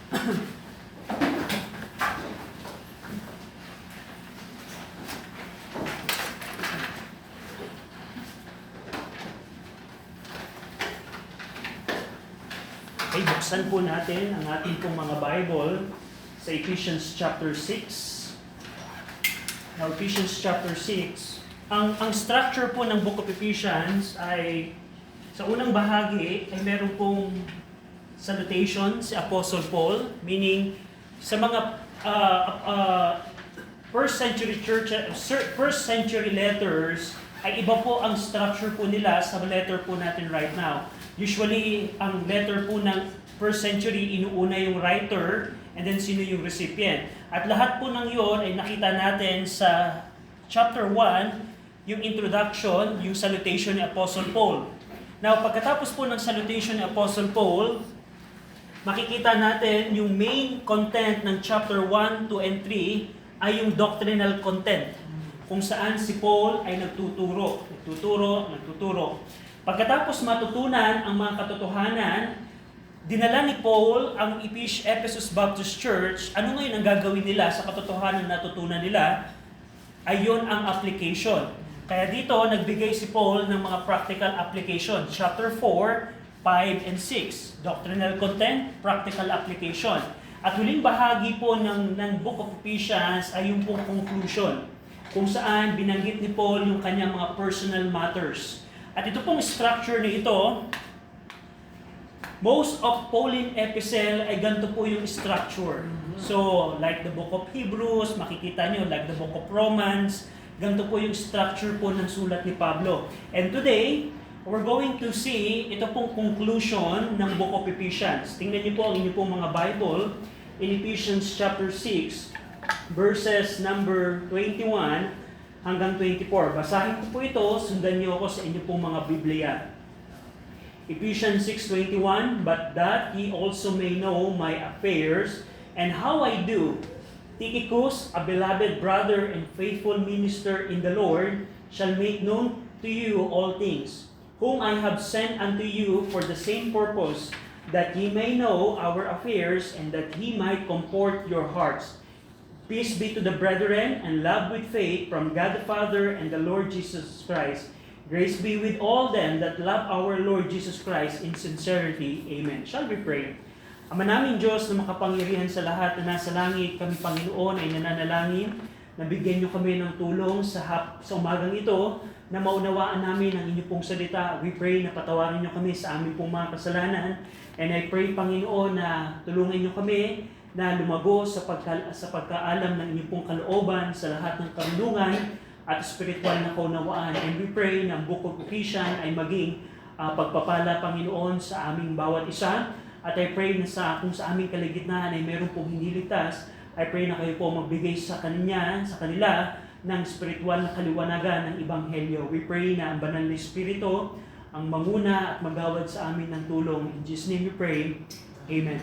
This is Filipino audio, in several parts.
Okay, buksan po natin ang ating pong mga Bible sa Ephesians chapter 6. Now, Ephesians chapter 6, ang structure po ng Book of Ephesians ay sa unang bahagi ay meron pong salutation si Apostle Paul, meaning sa mga first century church, first century letters ay iba po ang structure po nila sa letter po natin right now. Usually, ang letter po ng first century, inuuna yung writer and then sino yung recipient. At lahat po ng yon ay nakita natin sa chapter 1, yung introduction, yung salutation ni Apostle Paul. Now, pagkatapos po ng salutation ni Apostle Paul, makikita natin yung main content ng chapter 1, 2, and 3 ay yung doctrinal content, kung saan si Paul ay nagtuturo. Pagkatapos matutunan ang mga katotohanan, dinala ni Paul ang Ephesus Baptist Church. Ano ngayon ang gagawin nila sa katotohanan na natutunan nila? Ayon ang application. Kaya dito, nagbigay si Paul ng mga practical application. Chapter 4, 5, and 6. Doctrinal content, practical application. At huling bahagi po ng Book of Ephesians ay yung pong conclusion, kung saan binanggit ni Paul yung kanyang mga personal matters. At ito pong structure na ito, most of Pauline epistle ay ganito po yung structure. So, like the book of Hebrews, makikita nyo, like the book of Romans, ganito po yung structure po ng sulat ni Pablo. And today, we're going to see ito pong conclusion ng book of Ephesians. Tingnan niyo po ang inyo pong mga Bible in Ephesians chapter 6, verses number 21 hanggang 24. Basahin ko po ito, sundan niyo ako sa inyo pong mga Biblia. Ephesians 6:21, "But that ye also may know my affairs, and how I do. Tychicus, a beloved brother and faithful minister in the Lord, shall make known to you all things, whom I have sent unto you for the same purpose, that ye may know our affairs, and that he might comfort your hearts. Peace be to the brethren, and love with faith from God the Father and the Lord Jesus Christ. Grace be with all them that love our Lord Jesus Christ in sincerity. Amen." Shall we pray? Ama naming Diyos na makapangyarihan sa lahat na nasa langit, kami Panginoon ay nananalangin na bigyan niyo kami ng tulong sa umagang ito na maunawaan namin ang inyong pong salita. We pray na patawarin niyo kami sa aming pong mga kasalanan. And I pray, Panginoon, na tulungan niyo kami na lumago sa pagkaalam ng inyong pong kalooban sa lahat ng karunungan at spiritual na kaunawaan. And we pray na ang Book of Ephesians ay maging pagpapala, Panginoon, sa aming bawat isa. At I pray na kung sa aming kaligitnaan ay meron pong hindi ligtas, I pray na kayo po magbigay sa kanila ng spiritual na kaliwanagan ng Ebanghelyo. We pray na ang banal na Espiritu ang manguna at magawad sa amin ng tulong. In Jesus' name we pray. Amen.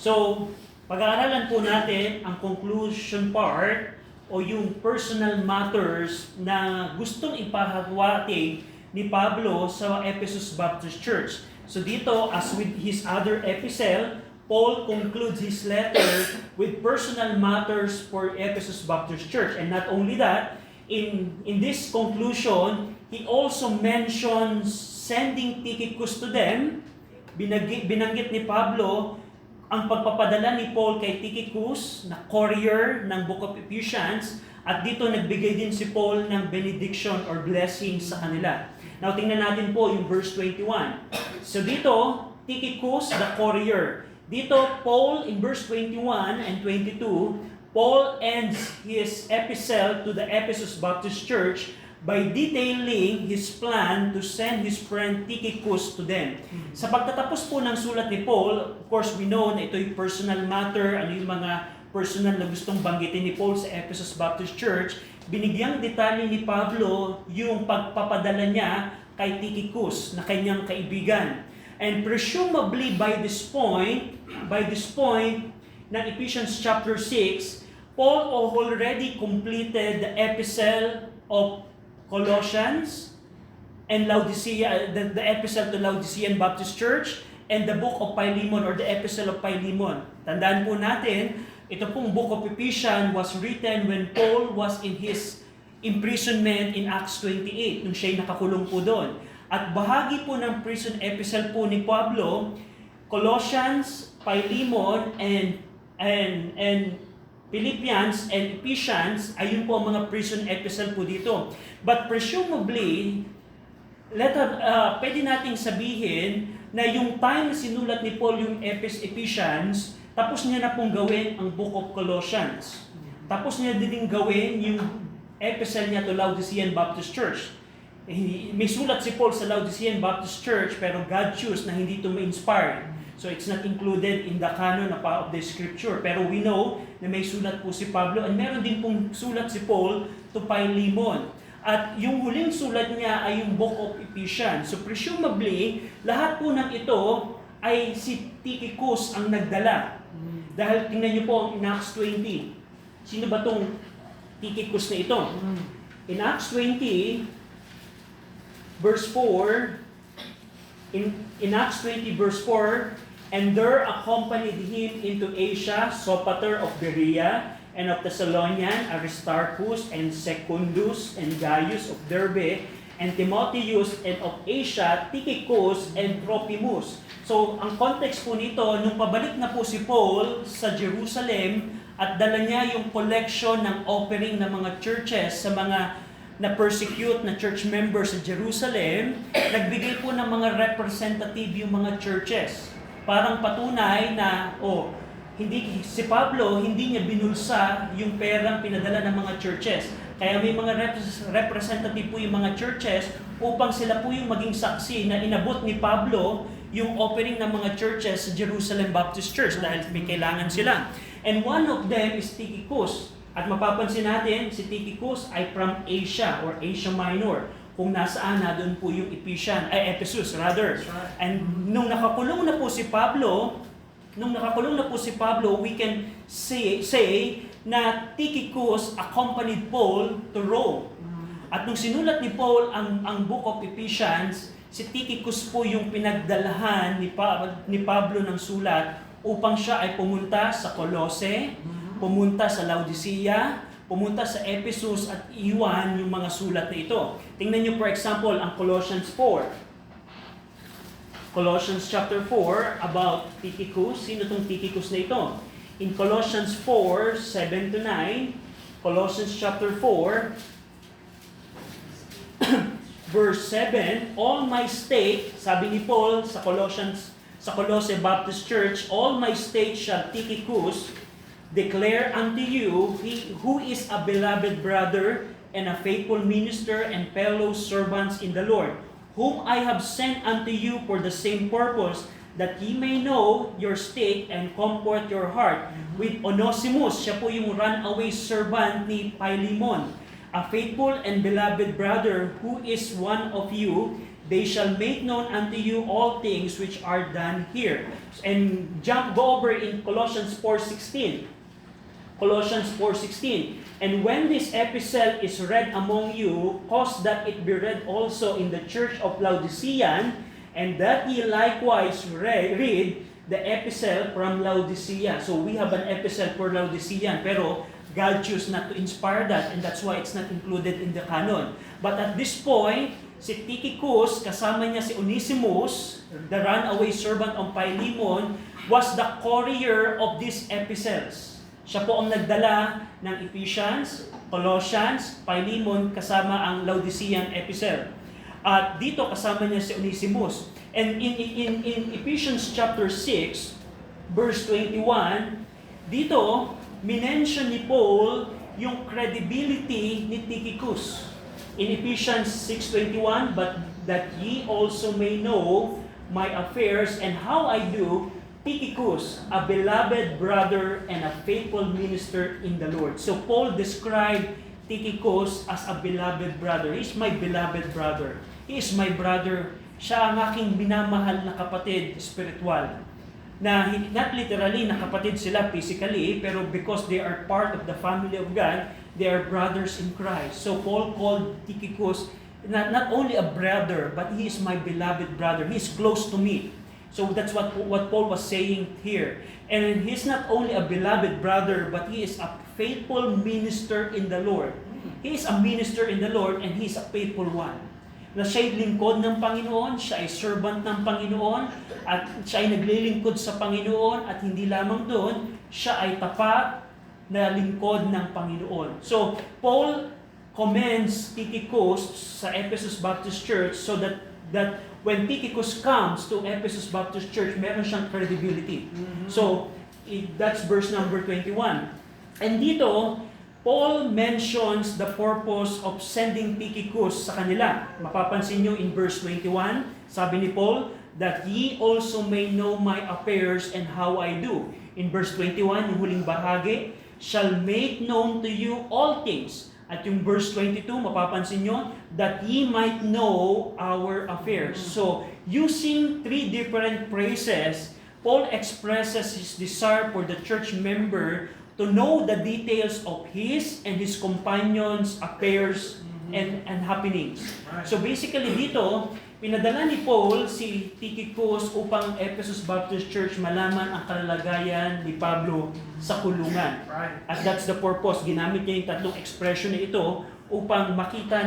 So, pag-aaralan po natin ang conclusion part o yung personal matters na gustong ipahagwati ni Pablo sa Ephesus Baptist Church. So dito, as with his other epistle, Paul concludes his letter with personal matters for Ephesus Baptist Church. And not only that, in this conclusion, he also mentions sending Tychicus to them. Binanggit ni Pablo ang pagpapadala ni Paul kay Tychicus na courier ng Book of Ephesians, at dito nagbigay din si Paul ng benediction or blessing sa kanila. Now tingnan natin po yung verse 21. So dito, Tychicus the courier. Dito, Paul in verse 21 and 22, Paul ends his epistle to the Ephesus Baptist Church by detailing his plan to send his friend Tychicus to them. Sa pagtatapos po ng sulat ni Paul, of course we know na ito yung personal matter, ano yung mga personal na gustong banggitin ni Paul sa Ephesus Baptist Church, binigyang detalye ni Pablo yung pagpapadala niya kay Tychicus na kanyang kaibigan. And presumably by this point ng Ephesians chapter 6, Paul already completed the epistle of Colossians and Laodicea, the epistle to Laodicean Baptist Church, and the book of Philemon or the epistle of Philemon. Tandaan po natin, ito pong book of Ephesians was written when Paul was in his imprisonment in Acts 28, nung siya'y nakakulong po doon. At bahagi po ng prison epistle po ni Pablo, Colossians, Philemon, and Philippians and Ephesians, ayun po ang mga prison epistle po dito. But presumably, pwede nating sabihin na yung time na sinulat ni Paul yung Ephesians, tapos niya na pong gawin ang Book of Colossians. Tapos niya din gawin yung epistle niya to Laodicean Baptist Church. May sulat si Paul sa Laodicean Baptist Church, pero God chose na hindi ito ma-inspire. So it's not included in the canon of the scripture. Pero we know na may sulat po si Pablo, and meron din pong sulat si Paul to Philemon. At yung huling sulat niya ay yung Book of Ephesians. So presumably, lahat po ng ito ay si Tychicus ang nagdala. Dahil tingnan niyo po ang in Acts 20. Sino ba tong Tychicus na ito? In Acts 20, verse 4, in Acts 20, verse 4, and there accompanied him into Asia, Sopater of Berea, and of Thessalonian, Aristarchus, and Secundus, and Gaius of Derbe, and Timotheus, and of Asia, Tychicus, and Trophimus. So, ang context po nito, nung pabalik na po si Paul sa Jerusalem, at dala niya yung collection ng offering ng mga churches sa mga na-persecute na church members sa Jerusalem, nagbigay po ng mga representative yung mga churches. Parang patunay na, hindi si Pablo, hindi niya binulsa yung perang pinadala ng mga churches. Kaya may mga representative po yung mga churches upang sila po yung maging saksi na inabot ni Pablo yung offering ng mga churches sa Jerusalem Baptist Church dahil may kailangan sila. And one of them is Tychicus. At mapapansin natin, si Tychicus ay from Asia or Asia Minor. Kung nasaan na doon po yung Ephesus rather. And nung nakakulong na po si Pablo, we can say na Tychicus accompanied Paul to Rome. At nung sinulat ni Paul ang Book of Ephesians, si Tychicus po yung pinagdalahan ni Pablo ng sulat upang siya ay pumunta sa Colossae, pumunta sa Laodicea, pumunta sa Ephesus at iwan yung mga sulat na ito. Tingnan niyo for example ang Colossians 4. Colossians chapter 4 about Tychicus. Sino tong Tychicus na ito? In Colossians 4, 7 to 9, Colossians chapter 4, verse 7, all my state, sabi ni Paul sa Colossae Baptist Church, all my state shall Tychicus declare unto you, he who is a beloved brother and a faithful minister and fellow servants in the Lord, whom I have sent unto you for the same purpose, that ye may know your state and comfort your heart. With Onesimus, siya po yung runaway servant ni Philemon, a faithful and beloved brother who is one of you, they shall make known unto you all things which are done here. And go over in Colossians 4:16. Colossians 4:16. And when this epistle is read among you, cause that it be read also in the church of Laodicean, and that ye likewise read the epistle from Laodicea. So we have an epistle for Laodicean, pero God chose not to inspire that, and that's why it's not included in the canon. But at this point, si Tychicus, kasama niya si Onesimus, the runaway servant of Philemon, was the courier of these epistles. Siya po ang nagdala ng Ephesians, Colossians, Philemon, kasama ang Laodicean epistle. At dito kasama niya si Onesimus. And in Ephesians chapter 6, verse 21, dito, minention ni Paul yung credibility ni Tychicus. In Ephesians 6:21, but that ye also may know my affairs and how I do, Tychicus, a beloved brother and a faithful minister in the Lord. So Paul described Tychicus as a beloved brother. He is my beloved brother. He is my brother. Siya ang aking minamahal na kapatid, spiritual. Na not literally na kapatid sila physically, pero because they are part of the family of God, they are brothers in Christ. So Paul called Tychicus not only a brother, but he is my beloved brother. He is close to me. So that's what Paul was saying here. And he's not only a beloved brother, but he is a faithful minister in the Lord. He is a minister in the Lord and he is a faithful one. Na siya'y lingkod ng Panginoon, siya ay servant ng Panginoon, at siya ay naglilingkod sa Panginoon, at hindi lamang doon, siya ay tapat na lingkod ng Panginoon. So, Paul commends Tychicus sa Ephesus Baptist Church so that when Tychicus comes to Ephesus Baptist Church, meron siyang credibility. So, that's verse number 21. And dito, Paul mentions the purpose of sending Tychicus sa kanila. Mapapansin nyo in verse 21, sabi ni Paul, that ye also may know my affairs and how I do. In verse 21, yung huling bahagi, shall make known to you all things. At yung verse 22, mapapansin nyo, that ye might know our affairs. So, using three different phrases, Paul expresses his desire for the church member to know the details of his and his companions' affairs and happenings. So basically dito, pinadala ni Paul si Tychicus upang Ephesus Baptist Church malaman ang kalagayan ni Pablo sa kulungan. At that's the purpose. Ginamit niya yung tatlong expression na ito upang makita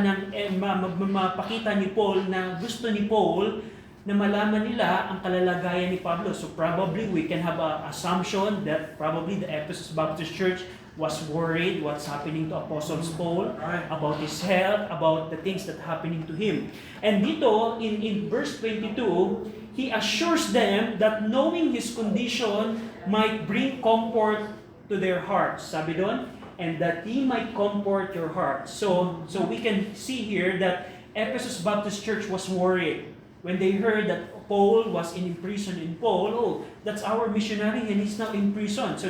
mapakita ni Paul na gusto ni Paul na malaman nila ang kalalagayan ni Pablo. So probably we can have an assumption that probably the Ephesus Baptist Church was worried what's happening to Apostle Paul, about his health, about the things that happening to him. And dito, in verse 22, he assures them that knowing his condition might bring comfort to their hearts. Sabi doon, and that he might comfort your heart. So we can see here that Ephesus Baptist Church was worried when they heard that Paul was in prison in Paul. That's our missionary and he's now in prison. So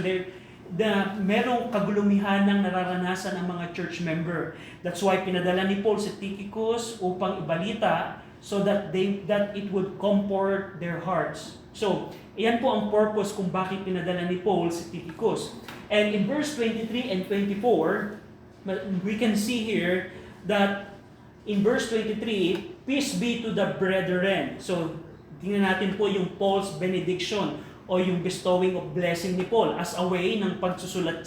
merong kagulumihan ng nararanasan ng mga church member. That's why pinadala ni Paul si Tychicus upang ibalita so that it would comfort their hearts. So, iyan po ang purpose kung bakit pinadala ni Paul si Tychicus. And in verse 23 and 24, we can see here that in verse 23, peace be to the brethren. So, tingnan natin po yung Paul's benediction o yung bestowing of blessing ni Paul as a way ng pagsusulat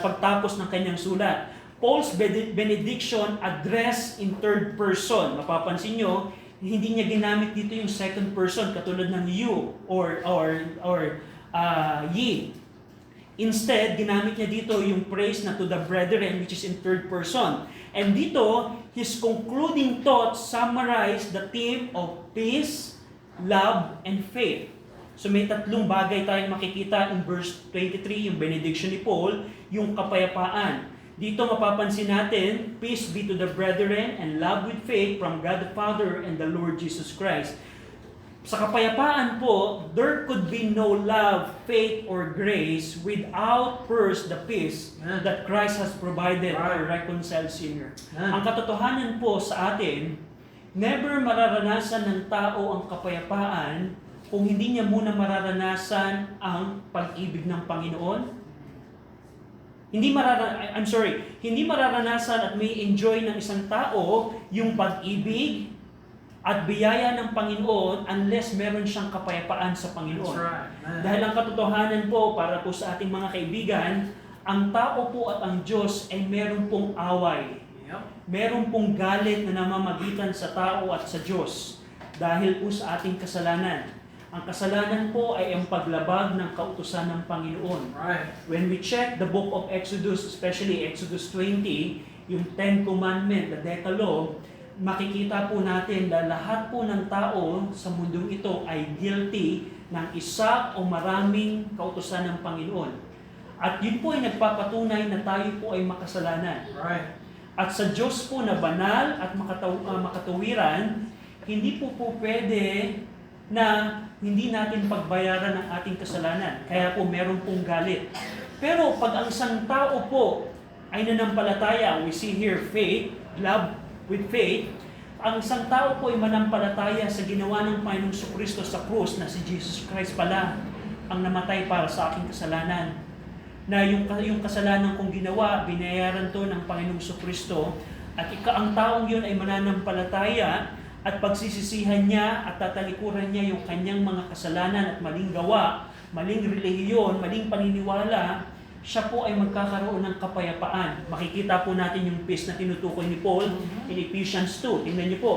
pagtapos ng kanyang sulat. Paul's benediction addressed in third person. Mapapansin nyo, hindi niya ginamit dito yung second person katulad ng you or ye. Instead, ginamit niya dito yung praise na to the brethren which is in third person. And dito, his concluding thoughts summarize the theme of peace, love, and faith. So may tatlong bagay tayong makikita in verse 23, yung benediction ni Paul, yung kapayapaan. Dito mapapansin natin, peace be to the brethren and love with faith from God the Father and the Lord Jesus Christ. Sa kapayapaan po, there could be no love, faith, or grace without first the peace that Christ has provided for reconciled sinner. Ang katotohanan po sa atin, never mararanasan ng tao ang kapayapaan kung hindi niya muna mararanasan ang pag-ibig ng Panginoon. Hindi mararanasan at may enjoy ng isang tao yung pag-ibig at biyaya ng Panginoon unless meron siyang kapayapaan sa Panginoon. Dahil ang katotohanan po para po sa ating mga kaibigan, ang tao po at ang Diyos ay meron pong away. Meron pong galit na namamagitan sa tao at sa Diyos dahil po sa ating kasalanan. Ang kasalanan po ay ang paglabag ng kautusan ng Panginoon. When we check the book of Exodus, especially Exodus 20, yung 10 Commandment, the Decalogue, makikita po natin na lahat po ng tao sa mundong ito ay guilty ng isa o maraming kautusan ng Panginoon. At yun po ay nagpapatunay na tayo po ay makasalanan. At sa Diyos po na banal at makatuwiran, hindi po pwede na hindi natin pagbayaran ang ating kasalanan. Kaya po meron pong galit. Pero pag ang isang tao po ay nanampalataya, we see here faith, love with faith, ang isang tao po ay manampalataya sa ginawa ng Panginoong Jesucristo sa krus na si Jesus Christ pala ang namatay para sa aking kasalanan. Na yung kasalanan kong ginawa, binayaran to ng Panginoong Jesucristo at ang taong yun ay mananampalataya at pagsisisihan niya at tatalikuran niya yung kanyang mga kasalanan at maling gawa, maling relihiyon, maling paniniwala, siya po ay magkakaroon ng kapayapaan. Makikita po natin yung peace na tinutukoy ni Paul in Ephesians 2. Tingnan niyo po.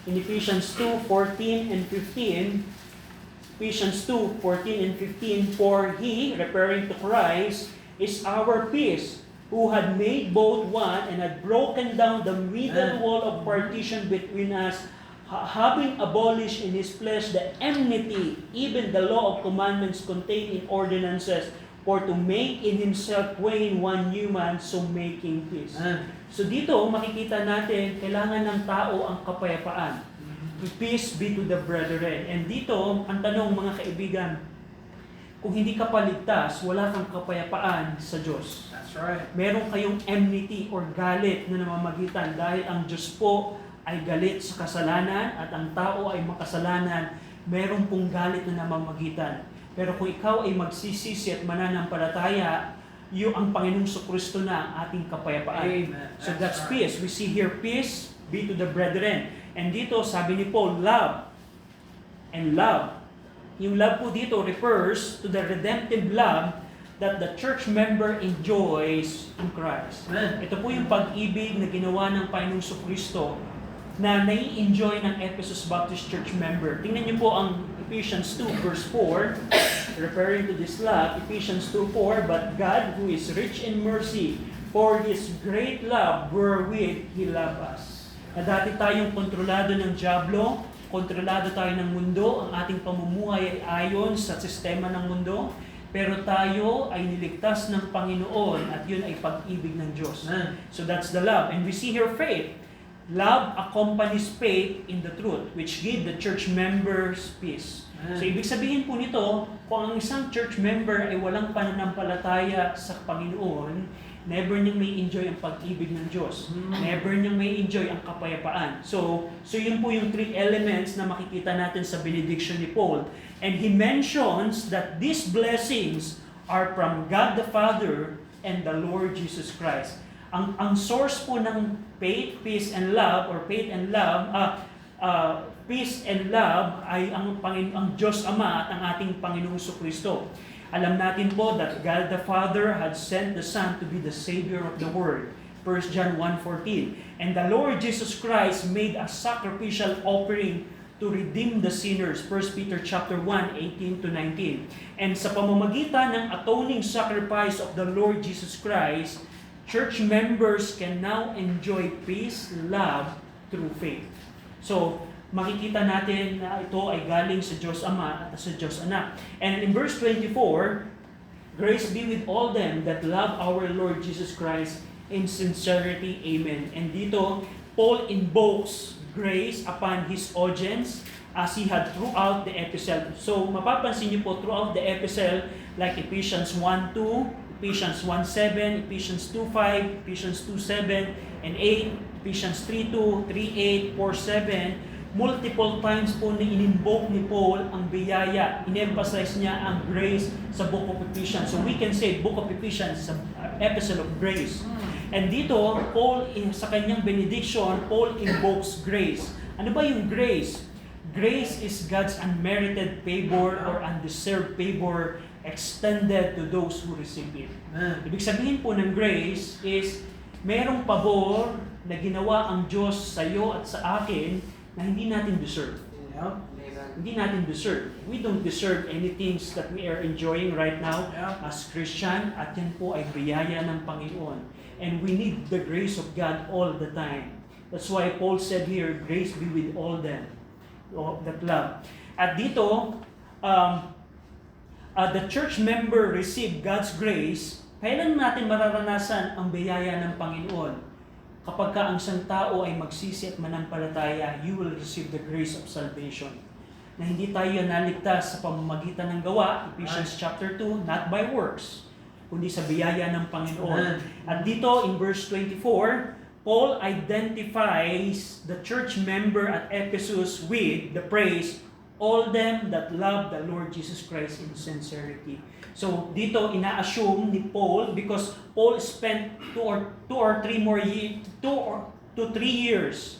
In Ephesians 2:14 and 15, Ephesians 2:14 and 15, for He, referring to Christ, is our peace, who had made both one and had broken down the middle wall of partition between us, having abolished in His flesh the enmity, even the law of commandments contained in ordinances, for to make in Himself twain one new man, so making peace. So dito, makikita natin, kailangan ng tao ang kapayapaan. Peace be to the brethren. And dito, ang tanong mga kaibigan, kung hindi ka paligtas, wala kang kapayapaan sa Diyos. That's right. Meron kayong enmity or galit na namamagitan dahil ang Diyos po ay galit sa kasalanan at ang tao ay makasalanan, meron pong galit na namamagitan. Pero kung ikaw ay magsisisi at mananampalataya, yung ang Panginoong Kristo na ang ating kapayapaan. Amen. So that's peace. We see here, peace be to the brethren. And dito, sabi ni Paul, love. And love. Yung love po dito refers to the redemptive love that the church member enjoys in Christ. Amen. Ito po yung pag-ibig na ginawa ng Panginoong Kristo na nai-enjoy ng Ephesus Baptist Church member. Tingnan niyo po ang Ephesians 2 verse 4, referring to this love, Ephesians 2:4, but God, who is rich in mercy, for His great love wherewith He loved us. Na dati tayong kontrolado ng dyablo, kontrolado tayo ng mundo, ang ating pamumuhay ay ayon sa sistema ng mundo, pero tayo ay niligtas ng Panginoon at yun ay pag-ibig ng Diyos. So that's the love. And we see here faith. Love accompanies faith in the truth, which give the church members peace. So ibig sabihin po nito, kung ang isang church member ay walang pananampalataya sa Panginoon, never niyang may enjoy ang pag-ibig ng Diyos. Never niyang may enjoy ang kapayapaan. So yun po yung three elements na makikita natin sa benediction ni Paul. And he mentions that these blessings are from God the Father and the Lord Jesus Christ. Ang source po ng faith, peace, and love, or faith and love, peace and love ay ang Diyos Ama at ang ating Panginoong Kristo. Alam natin po that God the Father had sent the Son to be the Savior of the world. 1 John 1:14. And the Lord Jesus Christ made a sacrificial offering to redeem the sinners. 1 Peter chapter 1, 18-19. And sa pamamagitan ng atoning sacrifice of the Lord Jesus Christ, church members can now enjoy peace, love, through faith. So, makikita natin na ito ay galing sa Diyos Ama at sa Diyos Anak. And in verse 24, grace be with all them that love our Lord Jesus Christ in sincerity. Amen. And dito, Paul invokes grace upon his audience as he had throughout the epistle. So, mapapansin niyo po throughout the epistle, like Ephesians 1:2, Ephesians 1:7, Ephesians 2:5, Ephesians 2:7 and 8, Ephesians 3:2, 3:8, 4:7, multiple times po na in-invoke ni Paul ang biyaya. In-emphasize niya ang grace sa Book of Ephesians. So we can say Book of Ephesians is an epistle of grace. And dito, Paul, sa kanyang benediction, Paul invokes grace. Ano ba yung grace? Grace is God's unmerited favor or undeserved favor extended to those who receive it. Ibig sabihin po ng grace is merong pabor na ginawa ang Diyos sa iyo at sa akin na hindi natin deserve. Hindi natin deserve. We don't deserve any things that we are enjoying right now as Christian, at yan po ay biyaya ng Panginoon. And we need the grace of God all the time. That's why Paul said here, grace be with all them that love. At dito, the church member receive God's grace. Kailan natin mararanasan ang biyaya ng Panginoon? Kapag ka ang isang tao ay magsisi at manampalataya, you will receive the grace of salvation. Na hindi tayo naligtas sa pamamagitan ng gawa, Ephesians chapter 2, not by works, kundi sa biyaya ng Panginoon. At dito, in verse 24, Paul identifies the church member at Ephesus with the praise, all them that love the Lord Jesus Christ in sincerity. So dito ina-assume ni Paul, because Paul spent 2 or 3 years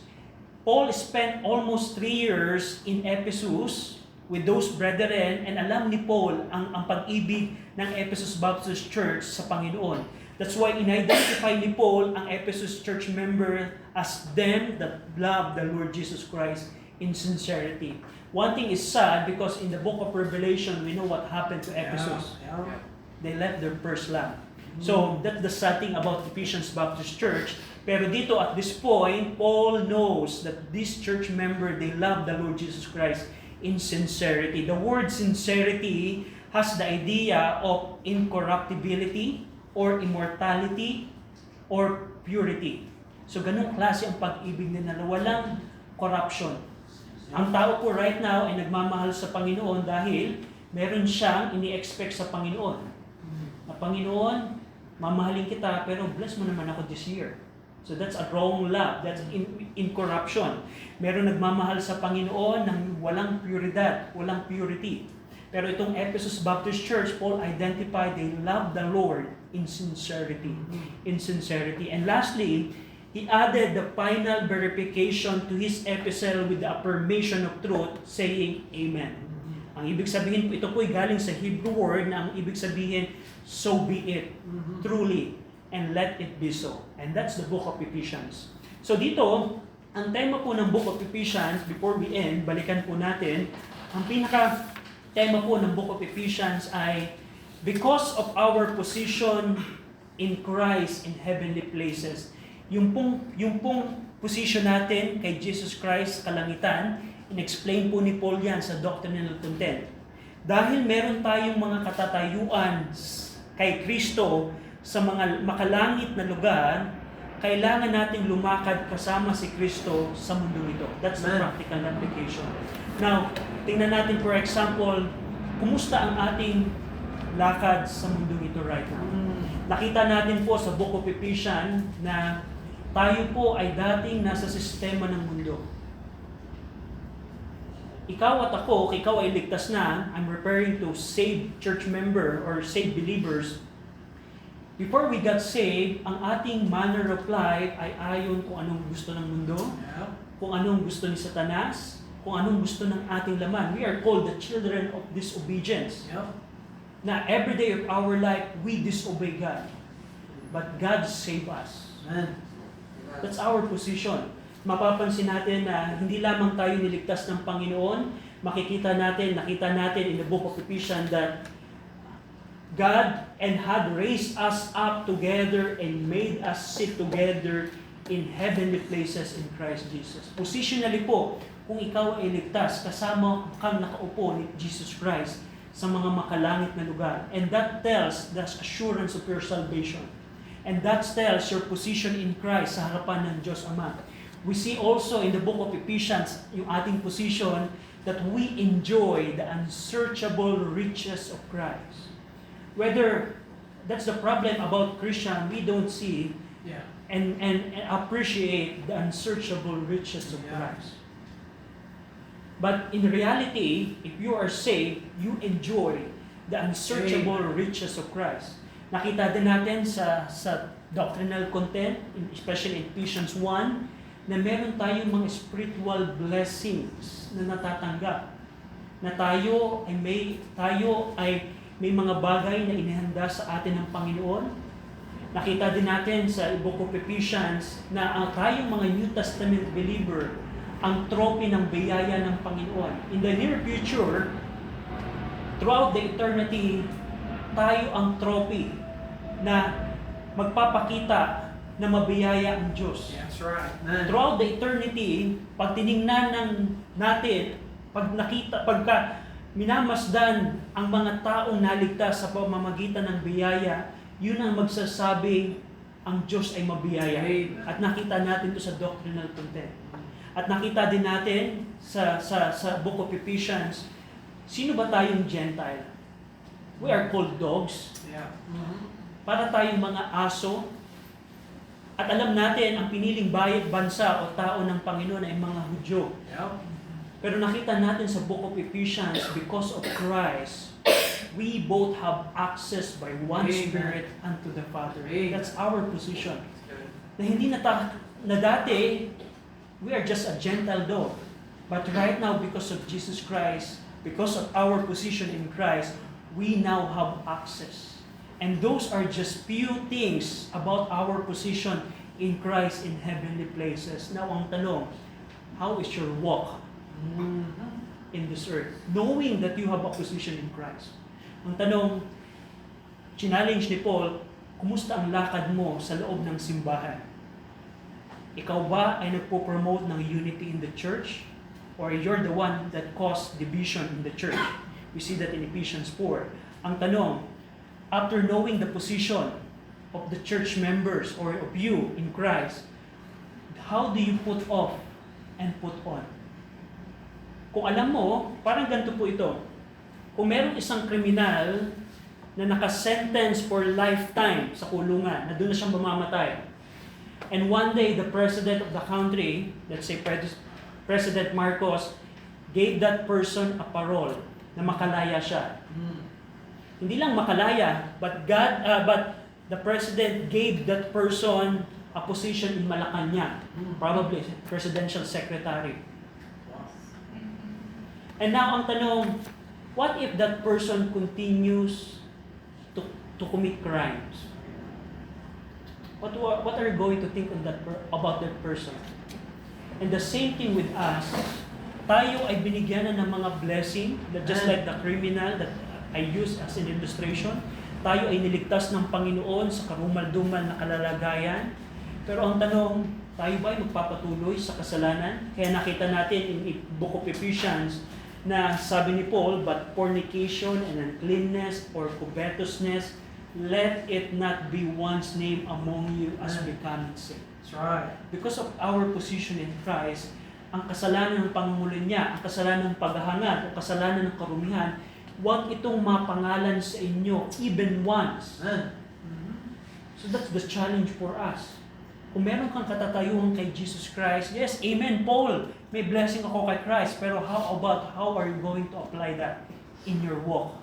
Paul spent almost 3 years in Ephesus with those brethren, and alam ni Paul ang pag-ibig ng Ephesus Baptist Church sa Panginoon. That's why in-identify ni Paul ang Ephesus church member as them that love the Lord Jesus Christ in sincerity. One thing is sad because in the book of Revelation, we know what happened to Ephesus. They left their first love. So that's the sad thing about Ephesians Baptist Church. Pero dito at this point, Paul knows that this church member, they love the Lord Jesus Christ in sincerity. The word sincerity has the idea of incorruptibility or immortality or purity. So ganung klase ang pag-ibig nila na walang corruption. Ang tao po right now ay nagmamahal sa Panginoon dahil meron siyang ini-expect sa Panginoon. Na Panginoon, mamahalin kita pero bless mo naman ako this year. So that's a wrong love. That's incorruption. Meron nagmamahal sa Panginoon ng walang puridad, walang purity. Pero itong Ephesus Baptist Church, Paul identified they love the Lord in sincerity. In sincerity. And lastly, he added the final verification to his epistle with the affirmation of truth, saying, Amen. Ang ibig sabihin po, ito po ay galing sa Hebrew word na ang ibig sabihin, so be it, truly, and let it be so. And that's the book of Ephesians. So dito, ang tema po ng book of Ephesians, before we end, balikan po natin, ang pinaka-tema po ng book of Ephesians ay, because of our position in Christ in heavenly places. Yung pong position natin kay Jesus Christ kalangitan, in-explain po ni Paul yan sa Doctrinal Content. Dahil meron tayong mga katatayuan kay Kristo sa mga makalangit na lugar, kailangan nating lumakad kasama si Kristo sa mundo ito. That's the practical application. Now, tingnan natin for example, kumusta ang ating lakad sa mundo ito right now? Nakita natin po sa Book of Ephesians na tayo po ay dating nasa sistema ng mundo. Ikaw at ako, ikaw ay ligtas na, I'm referring to saved church member or saved believers. Before we got saved, ang ating manner of life ay ayon kung anong gusto ng mundo, kung anong gusto ni Satanas, kung anong gusto ng ating laman. We are called the children of disobedience. Na every day of our life, we disobey God. But God saved us. That's our position. Mapapansin natin na hindi lamang tayo niligtas ng Panginoon, nakita natin in the book of Ephesians that God had raised us up together and made us sit together in heavenly places in Christ Jesus. Positionally po, kung ikaw ay ligtas, kasama kang nakaupo ni Jesus Christ sa mga makalangit na lugar. And that tells the assurance of your salvation. And that tells your position in Christ sa harapan ng Diyos Ama. We see also in the book of Ephesians, yung ating position, that we enjoy the unsearchable riches of Christ. Whether that's the problem about Christian, we don't see and appreciate the unsearchable riches of Christ. But in reality, if you are saved, you enjoy the unsearchable riches of Christ. Nakita din natin sa doctrinal content, especially in Ephesians 1, na meron tayong mga spiritual blessings na natatanggap. Na tayo ay may mga bagay na inihanda sa atin ng Panginoon. Nakita din natin sa book of Ephesians na ang tayong mga New Testament believer, ang trophy ng biyaya ng Panginoon. In the near future, throughout the eternity, tayo ang trophy na magpapakita na mabiyaya ang Diyos. That's right. Throughout the eternity, pag tiningnan natin, pagka minamasdan ang mga taong naligtas sa pamamagitan ng biyaya, yun ang magsasabi ang Diyos ay mabiyaya. At nakita natin ito sa doctrinal content. At nakita din natin sa book of Ephesians, sino ba tayong Gentile? We are called dogs. Para tayong mga aso. At alam natin, ang piniling bansa o tao ng Panginoon ay mga Hudyo. Pero nakita natin sa book of Ephesians, because of Christ, we both have access by one Spirit unto the Father. That's our position. Na hindi na dati, We are just a gentle dog. But right now, because of Jesus Christ, because of our position in Christ, we now have access. And those are just few things about our position in Christ in heavenly places. Now, ang tanong, how is your walk in this earth? Knowing that you have a position in Christ. Ang tanong, challenge ni Paul, kumusta ang lakad mo sa loob ng simbahan? Ikaw ba ay nagpo-promote ng unity in the church? Or you're the one that caused division in the church? We see that in Ephesians 4. Ang tanong, after knowing the position of the church members or of you in Christ, how do you put off and put on? Kung alam mo, parang ganito po ito. Kung merong isang kriminal na naka-sentence for lifetime sa kulungan, na doon na siyang mamamatay, and one day the president of the country, let's say President Marcos, gave that person a parole na makalaya siya. Hindi lang makalaya, but the president gave that person a position in Malacanang, probably presidential secretary. And now ang tanong, what if that person continues to commit crimes? What are you going to think about that person? And the same thing with us. Tayo ay binigyan na ng mga blessing, just like the criminal that I use as an illustration. Tayo ay niligtas ng Panginoon sa karumal-dumal na kalalagayan. Pero ang tanong, tayo ba ay magpapatuloy sa kasalanan? Kaya nakita natin in Book of Ephesians na sabi ni Paul, but fornication and uncleanness or covetousness, let it not be one's name among you as becoming sin. That's right. Because of our position in Christ, ang kasalanan ng pangungulinya, ang kasalanan ng paghahangad, o kasalanan ng karumihan, huwag itong mapangalan sa inyo even once. So that's the challenge for us. Kung meron kang katatayuhan kay Jesus Christ, yes, amen, Paul, may blessing ako kay Christ, pero how are you going to apply that in your walk?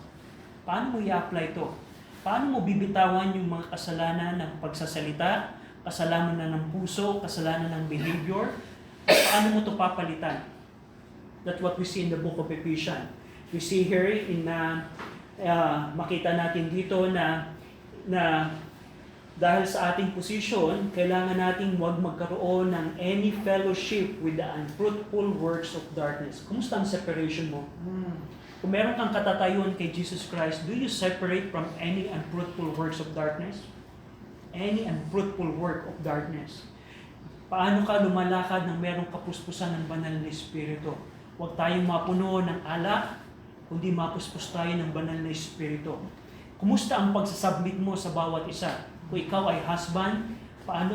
Paano mo i-apply ito? Paano mo bibitawan yung mga kasalanan ng pagsasalita, kasalanan ng puso, kasalanan ng behavior, at paano mo ito papalitan? That's what we see in the book of Ephesians. We see here in makita natin dito na dahil sa ating posisyon, kailangan nating huwag magkaroon ng any fellowship with the unfruitful works of darkness. Kumusta ang separation mo? Kung meron kang katatayuan kay Jesus Christ, do you separate from any unfruitful works of darkness? Any unfruitful work of darkness. Paano ka lumalakad ng merong kapuspusan ng banal na Espiritu? Huwag tayong mapuno ng alak, kundi mapuspos tayo ng banal na Espiritu. Kumusta ang pagsasubmit mo sa bawat isa? Kung ikaw ay husband, paano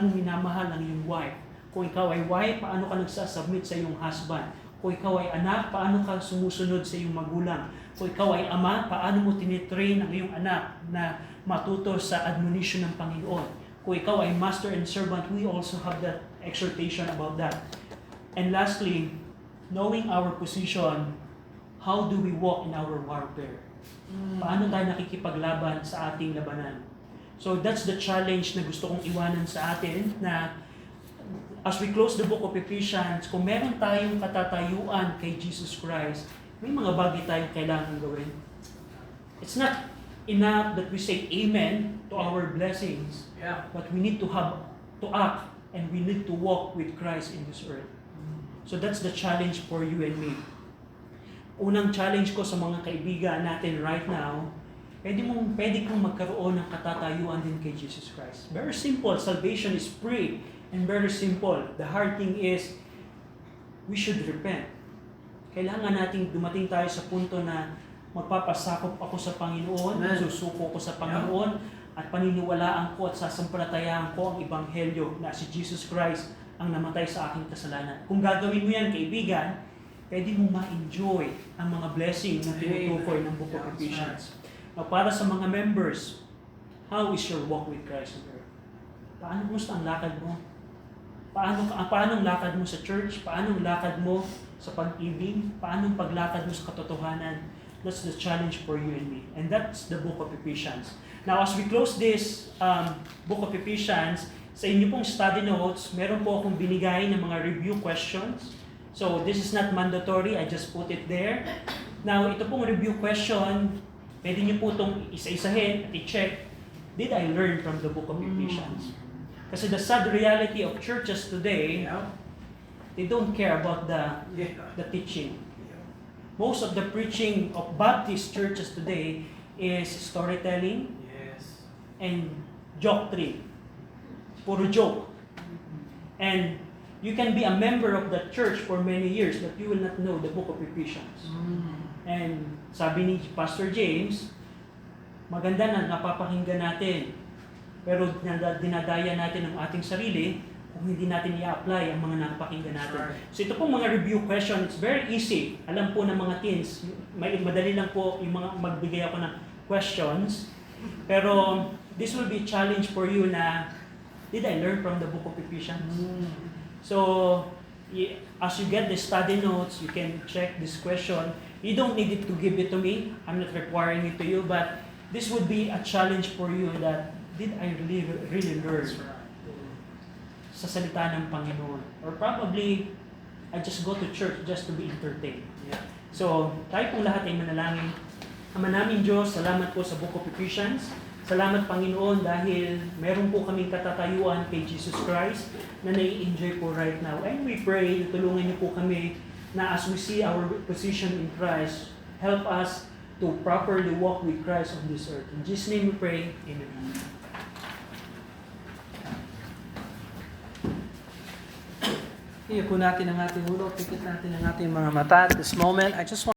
mo minamahal ang iyong wife? Kung ikaw ay wife, paano ka nagsasubmit sa iyong husband? Kung ikaw ay anak, paano ka sumusunod sa iyong magulang? Kung ikaw ay ama, paano mo tinitrain ang iyong anak na matuto sa admonition ng Panginoon? Kung ikaw ay master and servant, we also have that exhortation about that. And lastly, knowing our position, how do we walk in our warfare? Paano tayo nakikipaglaban sa ating labanan? So that's the challenge na gusto kong iwanan sa atin, na as we close the book of Ephesians, kung meron tayong katatayuan kay Jesus Christ, may mga bagay tayong kailangan gawin. It's not enough that we say amen to our blessings, but we need to act and we need to walk with Christ in this earth. So that's the challenge for you and me. Unang challenge ko sa mga kaibigan natin right now, pwede kang magkaroon ng katatayuan din kay Jesus Christ. Very simple. Salvation is free and very simple. The hard thing is, we should repent. Kailangan nating dumating tayo sa punto na magpapasakop ako sa Panginoon, susuko ko sa Panginoon, at paniniwalaan ko at sasampalatayaan ko ang Ebanghelyo na si Jesus Christ ang namatay sa aking kasalanan. Kung gagawin mo yan, kaibigan, pwede mo ma-enjoy ang mga blessing na tinutukoy ng Book of Ephesians. Now, para sa mga members, how is your walk with Christ on earth? Paano gusto ang lakad mo? Paano ang lakad mo sa church? Paano ang lakad mo sa pag-ibig? Paano ang paglakad mo sa katotohanan? That's the challenge for you and me. And that's the book of Ephesians. Now, as we close this book of Ephesians, Sa inyo pong study notes, meron po akong binigay ng mga review questions. So, this is not mandatory. I just put it there. Now, ito pong review question, pwede niyo po itong isa-isahin at i-check. Did I learn from the book of Ephesians? Kasi the sad reality of churches today, they don't care about the teaching. Most of the preaching of Baptist churches today is storytelling and doctrine. Puro joke. And you can be a member of the church for many years, but you will not know the book of Ephesians. And sabi ni Pastor James, maganda na napapakinggan natin, pero dinadaya natin ang ating sarili kung hindi natin i-apply ang mga napapakinggan natin. So ito pong mga review question, it's very easy. Alam po ng mga teens, madali lang po yung mga magbigay ako ng questions. Pero this will be a challenge for you na, did I learn from the book of Ephesians? So, as you get the study notes, you can check this question. You don't need it to give it to me. I'm not requiring it to you, but this would be a challenge for you that, did I really learn sa salita ng Panginoon? Or probably, I just go to church just to be entertained. So, tayo pong lahat ay manalangin. Ama namin Diyos, salamat po sa book of Ephesians. Salamat Panginoon dahil meron po kaming katatayuan kay Jesus Christ na nai-enjoy po right now. And we pray, tulungan niyo po kami na as we see our position in Christ, help us to properly walk with Christ on this earth. In Jesus' name we pray. Amen. Iyan po natin ang ating ulo, pikit natin ang ating mga mata at this moment. I just want